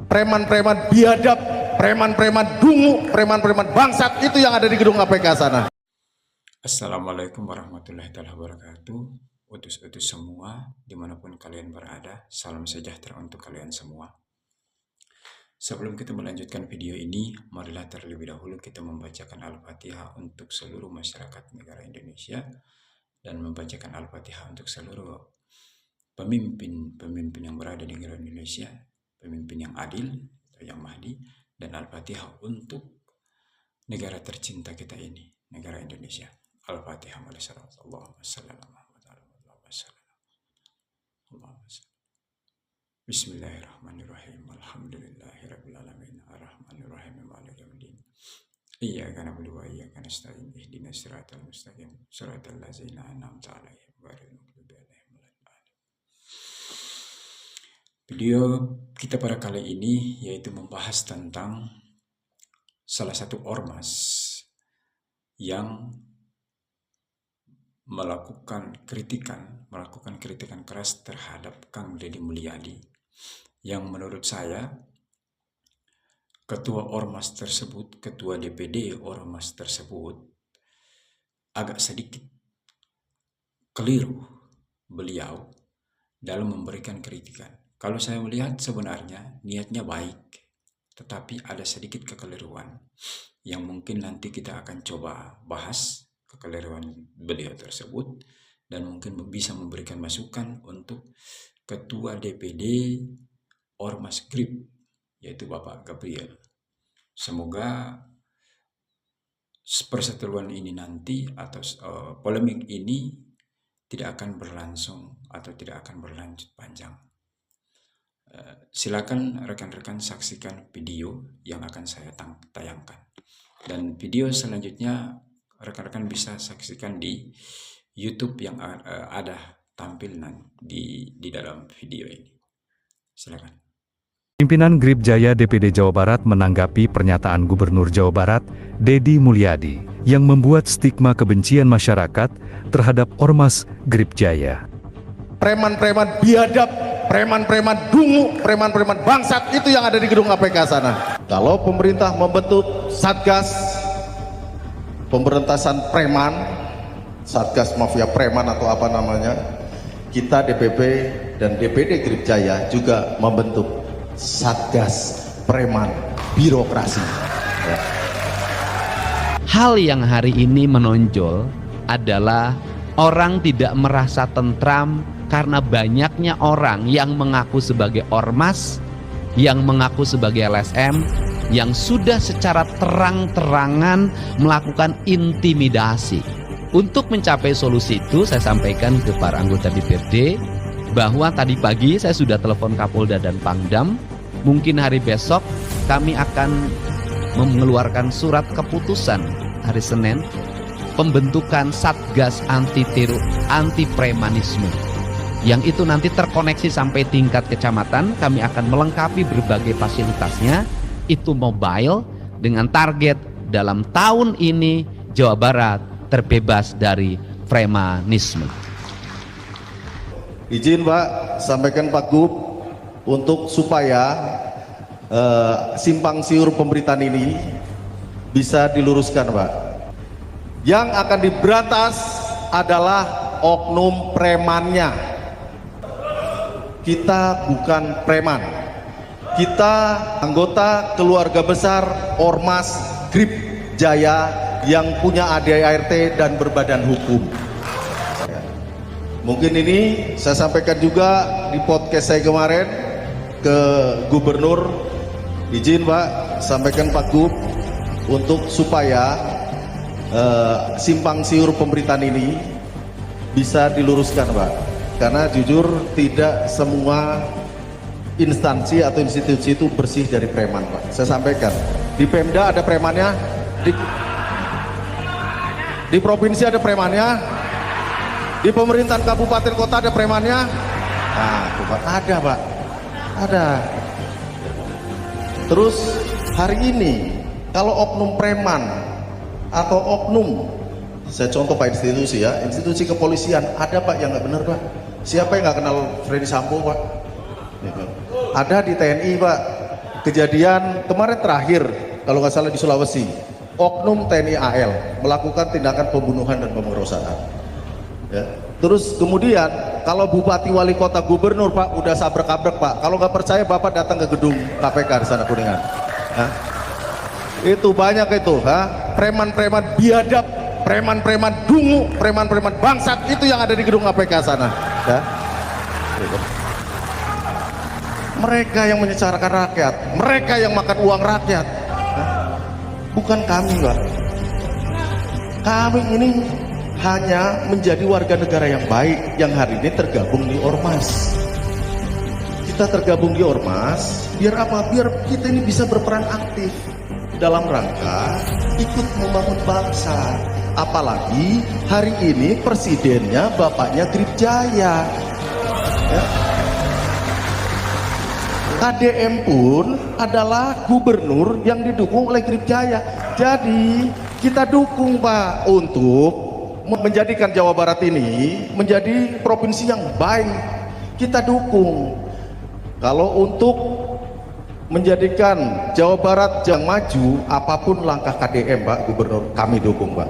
preman-preman biadab, preman-preman dungu, preman-preman bangsat itu yang ada di gedung KPK sana. Assalamualaikum warahmatullahi wabarakatuh. Utus-utus semua dimanapun kalian berada, salam sejahtera untuk kalian semua. Sebelum kita melanjutkan video ini, marilah terlebih dahulu kita membacakan Al-Fatihah untuk seluruh masyarakat negara Indonesia dan membacakan Al-Fatihah untuk seluruh pemimpin yang berada di negara Indonesia, pemimpin yang adil atau yang mahdi, dan Al-Fatihah untuk negara tercinta kita ini, negara Indonesia. Al-Fatihah. Allahumma salli ala Muhammad wa ala Muhammad. Bismillahirrahmanirrahim. Alhamdulillahirabbil alamin. Arrahmanirrahim. Maliki yaumiddin. Iyyaka na'budu wa iyyaka nasta'in. Ihdinas siratal mustaqim. Siratal ladzina an'amta 'alaihim ghairil maghdubi 'alaihim waladdallin. Video kita pada kali ini yaitu membahas tentang salah satu ormas yang melakukan kritikan keras terhadap Kang Deddy Mulyadi, yang menurut saya ketua ormas tersebut, ketua DPD ormas tersebut agak sedikit keliru beliau dalam memberikan kritikan. Kalau saya melihat sebenarnya niatnya baik, tetapi ada sedikit kekeliruan yang mungkin nanti kita akan coba bahas kekeliruan beliau tersebut, dan mungkin bisa memberikan masukan untuk ketua DPD Ormas GRIP, yaitu Bapak Gabriel. Semoga perseteruan ini nanti atau polemik ini tidak akan berlangsung atau tidak akan berlanjut panjang. Silakan rekan-rekan saksikan video yang akan saya tayangkan, dan video selanjutnya rekan-rekan bisa saksikan di YouTube yang ada tampil di dalam video ini. Silakan. Pimpinan GRIP Jaya DPD Jawa Barat menanggapi pernyataan Gubernur Jawa Barat, Deddy Mulyadi, yang membuat stigma kebencian masyarakat terhadap Ormas GRIP Jaya. Preman-preman biadab, preman-preman dungu, preman-preman bangsat itu yang ada di gedung KPK sana. Kalau pemerintah membentuk Satgas pemberantasan preman, Satgas Mafia Preman atau apa namanya, kita DPP dan DPD GRIP Jaya juga membentuk Satgas Preman Birokrasi. Ya. Hal yang hari ini menonjol adalah orang tidak merasa tentram karena banyaknya orang yang mengaku sebagai ormas, yang mengaku sebagai LSM, yang sudah secara terang-terangan melakukan intimidasi. Untuk mencapai solusi itu, saya sampaikan ke para anggota DPRD bahwa tadi pagi saya sudah telepon Kapolda dan Pangdam. Mungkin hari besok kami akan mengeluarkan surat keputusan hari Senin pembentukan Satgas anti premanisme, yang itu nanti terkoneksi sampai tingkat kecamatan. Kami akan melengkapi berbagai fasilitasnya, itu mobile, dengan target dalam tahun ini Jawa Barat terbebas dari premanisme. Izin Pak, sampaikan Pak Gub untuk supaya simpang siur pemberitaan ini bisa diluruskan Pak. Yang akan diberantas adalah oknum premannya. Kita bukan preman. Kita anggota keluarga besar Ormas GRIP Jaya yang punya ADART dan berbadan hukum. Mungkin ini saya sampaikan juga di podcast saya kemarin ke Gubernur. Izin Pak, sampaikan Pak Gub untuk supaya simpang siur pemberitaan ini bisa diluruskan Pak. Karena jujur tidak semua instansi atau institusi itu bersih dari preman Pak. Saya sampaikan di Pemda ada premannya, di provinsi ada premannya, di pemerintahan kabupaten kota ada premannya. Nah itu Pak, ada Pak, ada. Terus hari ini kalau oknum preman atau oknum, saya contoh Pak institusi ya, institusi kepolisian ada Pak yang nggak benar Pak. Siapa yang nggak kenal Freddy Sambo Pak? Ada di TNI Pak, kejadian kemarin terakhir kalau nggak salah di Sulawesi, oknum TNI AL melakukan tindakan pembunuhan dan pemerkosaan. Ya. Terus kemudian kalau bupati, wali kota, gubernur Pak udah sabrek-abrek Pak. Kalau nggak percaya Bapak datang ke gedung KPK di sana Kuningan. Hah? Itu banyak itu, preman-preman biadab, preman-preman dungu, preman-preman bangsat itu yang ada di gedung KPK sana. Ya. Gitu. Mereka yang menyengsarakan rakyat, mereka yang makan uang rakyat, bukan kami Pak. Kami ini hanya menjadi warga negara yang baik yang hari ini tergabung di Ormas. Kita tergabung di Ormas biar apa? Biar kita ini bisa berperan aktif dalam rangka ikut membangun bangsa. Apalagi hari ini presidennya bapaknya Grip Jaya. Ya. KDM pun adalah gubernur yang didukung oleh Grip Jaya. Jadi kita dukung Pak untuk menjadikan Jawa Barat ini menjadi provinsi yang baik. Kita dukung. Kalau untuk menjadikan Jawa Barat yang maju, apapun langkah KDM Pak Gubernur, kami dukung Pak.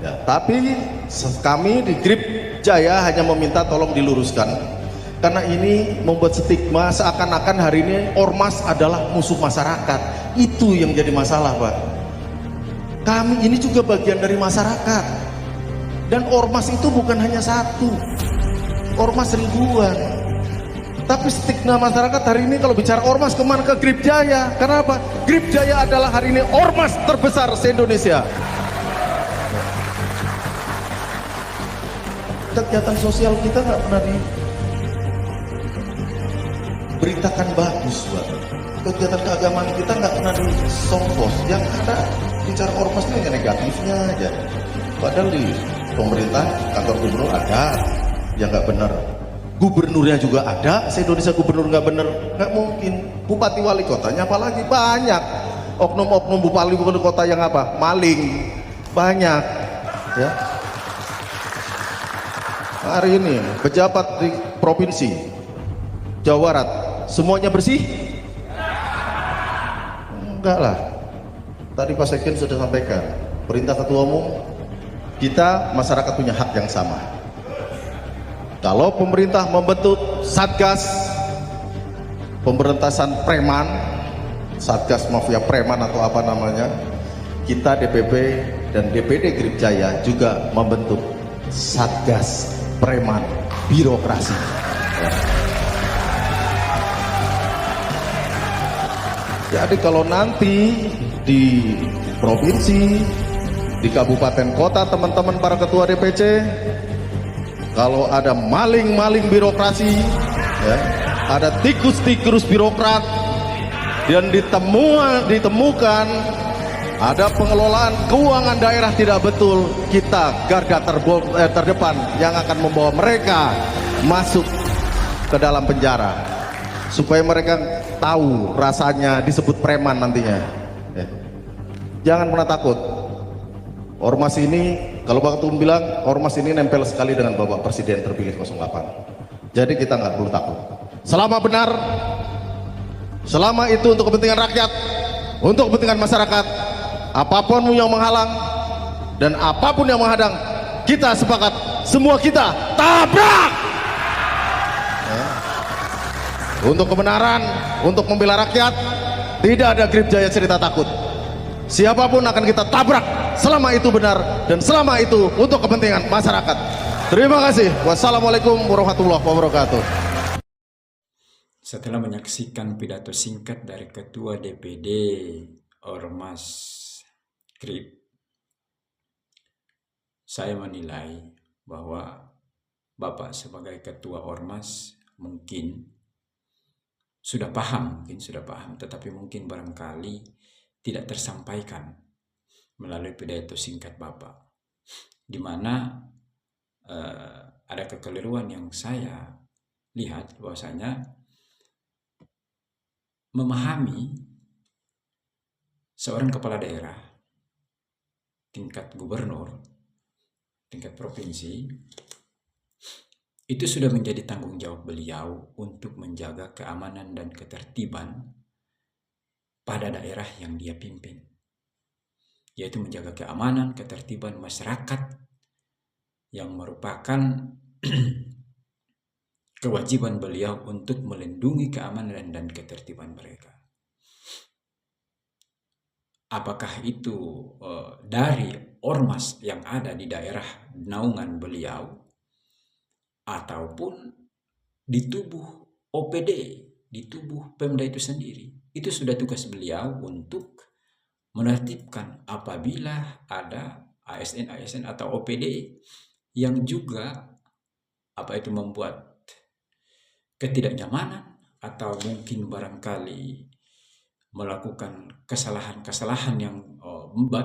Ya, tapi kami di Grip Jaya hanya meminta tolong diluruskan. Karena ini membuat stigma seakan-akan hari ini Ormas adalah musuh masyarakat. Itu yang jadi masalah Pak. Kami ini juga bagian dari masyarakat. Dan Ormas itu bukan hanya satu. Ormas ribuan. Tapi stigma masyarakat hari ini kalau bicara Ormas kemana? Ke Grip Jaya. Karena apa? Grip Jaya adalah hari ini Ormas terbesar se-Indonesia. Kegiatan sosial kita nggak pernah beritakan bagus Pak. Kegiatan keagamaan kita nggak pernah disongkos. Yang ada bicara Ormas itu hanya negatifnya aja. Padahal di pemerintah kantor gubernur ada yang nggak benar. Gubernurnya juga ada. Se-Indonesia gubernur nggak benar, nggak mungkin. Bupati wali kotanya apalagi banyak. Oknum-oknum bupati wali kota yang apa? Maling banyak. Ya. Hari ini pejabat di provinsi Jawa Barat semuanya bersih? Enggak lah. Tadi Pak Sekjen sudah sampaikan, perintah Ketua Umum, kita masyarakat punya hak yang sama. Kalau pemerintah membentuk Satgas pemberantasan preman, Satgas mafia preman atau apa namanya, kita DPP dan DPD Grip Jaya juga membentuk Satgas preman birokrasi. Jadi kalau nanti di provinsi, di kabupaten kota teman-teman para ketua DPC, kalau ada maling-maling birokrasi, ya, ada tikus-tikus birokrat, dan ditemukan ada pengelolaan keuangan daerah tidak betul, kita garda terdepan yang akan membawa mereka masuk ke dalam penjara. Supaya mereka tahu rasanya disebut preman nantinya. Ya. Jangan pernah takut. Ormas ini, kalau Pak Ketum bilang, Ormas ini nempel sekali dengan Bapak Presiden terpilih 08. Jadi kita nggak perlu takut. Selama benar, selama itu untuk kepentingan rakyat, untuk kepentingan masyarakat, apapun yang menghalang dan apapun yang menghadang, kita sepakat, semua kita tabrak. Untuk kebenaran, untuk membela rakyat, tidak ada Grip Jaya cerita takut. Siapapun akan kita tabrak selama itu benar dan selama itu untuk kepentingan masyarakat. Terima kasih. Wassalamualaikum warahmatullahi wabarakatuh. Setelah menyaksikan pidato singkat dari Ketua DPD Ormas Grip, saya menilai bahwa Bapak sebagai Ketua Ormas mungkin sudah paham, tetapi mungkin barangkali tidak tersampaikan melalui pidato singkat Bapak, di mana ada kekeliruan yang saya lihat bahwasanya memahami seorang kepala daerah tingkat gubernur, tingkat provinsi, itu sudah menjadi tanggung jawab beliau untuk menjaga keamanan dan ketertiban pada daerah yang dia pimpin, yaitu menjaga keamanan, ketertiban masyarakat yang merupakan kewajiban beliau untuk melindungi keamanan dan ketertiban mereka. Apakah itu dari ormas yang ada di daerah naungan beliau, ataupun di tubuh OPD, di tubuh Pemda itu sendiri, itu sudah tugas beliau untuk menertibkan apabila ada ASN atau OPD yang juga membuat ketidaknyamanan atau mungkin barangkali melakukan kesalahan-kesalahan yang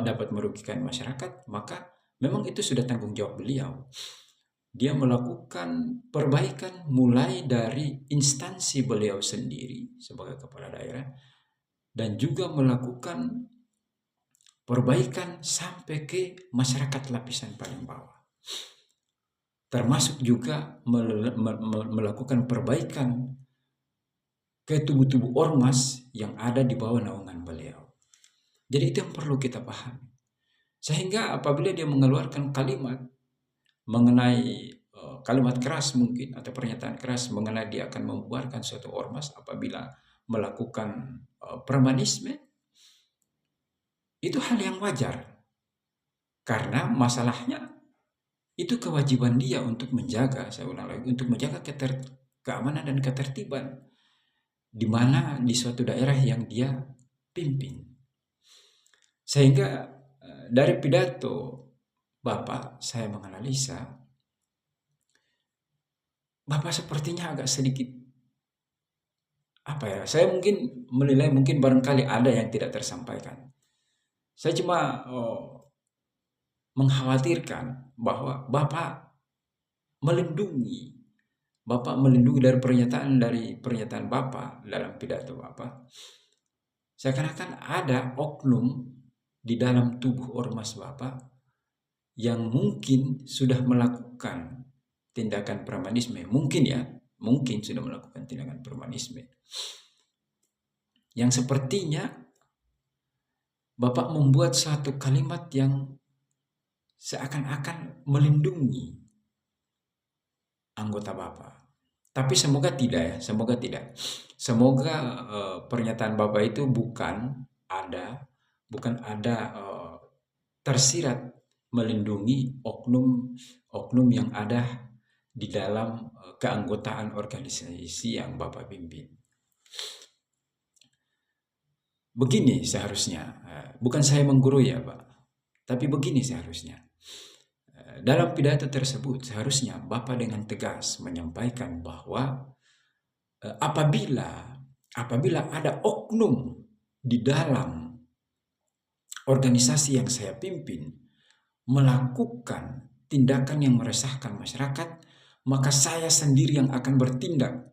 dapat merugikan masyarakat, maka memang itu sudah tanggung jawab beliau. Dia melakukan perbaikan mulai dari instansi beliau sendiri sebagai kepala daerah, dan juga melakukan perbaikan sampai ke masyarakat lapisan paling bawah. Termasuk juga melakukan perbaikan ke tubuh-tubuh ormas yang ada di bawah naungan beliau. Jadi itu yang perlu kita pahami. Sehingga apabila dia mengeluarkan kalimat mengenai kalimat keras mungkin, atau pernyataan keras mengenai dia akan membubarkan suatu ormas apabila melakukan premanisme, itu hal yang wajar. Karena masalahnya itu kewajiban dia untuk menjaga, saya ulang lagi, untuk menjaga keamanan dan ketertiban di mana di suatu daerah yang dia pimpin. Sehingga dari pidato Bapak, saya menganalisa Bapak sepertinya agak sedikit saya mungkin menilai mungkin barangkali ada yang tidak tersampaikan. Saya cuma mengkhawatirkan bahwa Bapak melindungi dari pernyataan Bapak dalam pidato Bapak, seakan-akan ada oknum di dalam tubuh ormas Bapak yang mungkin sudah melakukan tindakan premanisme, mungkin sudah melakukan tindakan premanisme, yang sepertinya Bapak membuat suatu kalimat yang seakan-akan melindungi anggota Bapak. Tapi semoga tidak. Semoga pernyataan Bapak itu bukan ada tersirat melindungi oknum yang ada di dalam keanggotaan organisasi yang Bapak pimpin. Begini seharusnya, bukan saya menggurui ya Pak, tapi begini seharusnya. Dalam pidato tersebut seharusnya Bapak dengan tegas menyampaikan bahwa apabila ada oknum di dalam organisasi yang saya pimpin melakukan tindakan yang meresahkan masyarakat, maka saya sendiri yang akan bertindak.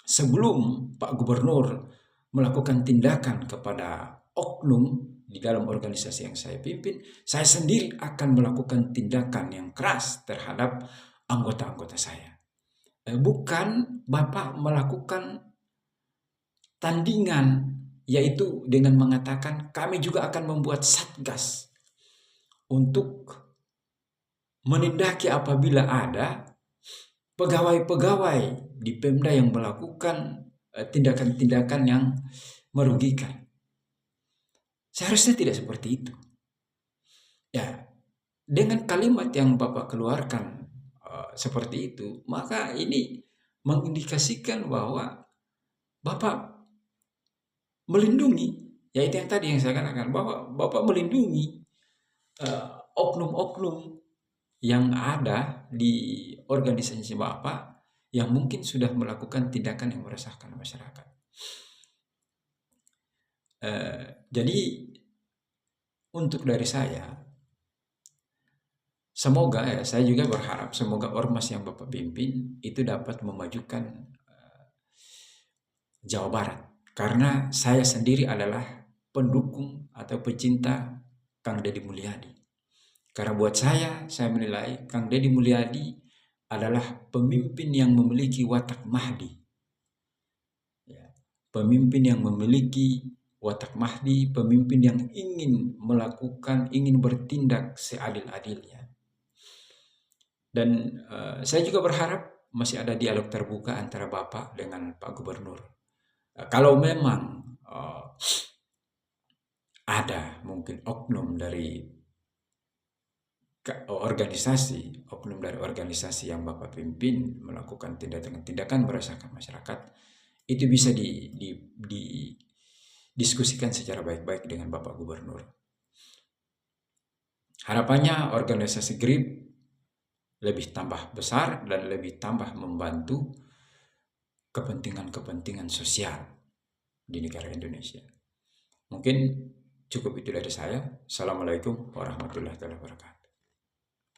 Sebelum Pak Gubernur melakukan tindakan kepada oknum di dalam organisasi yang saya pimpin, saya sendiri akan melakukan tindakan yang keras terhadap anggota-anggota saya. Bukan Bapak melakukan tandingan, yaitu dengan mengatakan kami juga akan membuat satgas untuk menindaki apabila ada pegawai-pegawai di Pemda yang melakukan tindakan-tindakan yang merugikan. Seharusnya tidak seperti itu. Ya, dengan kalimat yang Bapak keluarkan seperti itu, maka ini mengindikasikan bahwa Bapak melindungi, yaitu yang tadi yang saya katakan, bahwa Bapak melindungi oknum-oknum yang ada di organisasi Bapak yang mungkin sudah melakukan tindakan yang meresahkan masyarakat. Jadi untuk dari saya juga berharap semoga ormas yang Bapak pimpin itu dapat memajukan Jawa Barat, karena saya sendiri adalah pendukung atau pecinta Kang Deddy Mulyadi. Karena buat saya menilai Kang Deddy Mulyadi adalah pemimpin yang memiliki watak Mahdi, pemimpin yang memiliki watak Mahdi, pemimpin yang ingin melakukan, ingin bertindak seadil-adilnya. Dan saya juga berharap masih ada dialog terbuka antara Bapak dengan Pak Gubernur. Kalau memang ada mungkin oknum dari organisasi yang Bapak pimpin melakukan tindakan meresahkan masyarakat, itu bisa didiskusikan secara baik-baik dengan Bapak Gubernur. Harapannya organisasi GRIP lebih tambah besar dan lebih tambah membantu kepentingan-kepentingan sosial di negara Indonesia. Mungkin cukup itu dari saya. Assalamualaikum warahmatullahi wabarakatuh.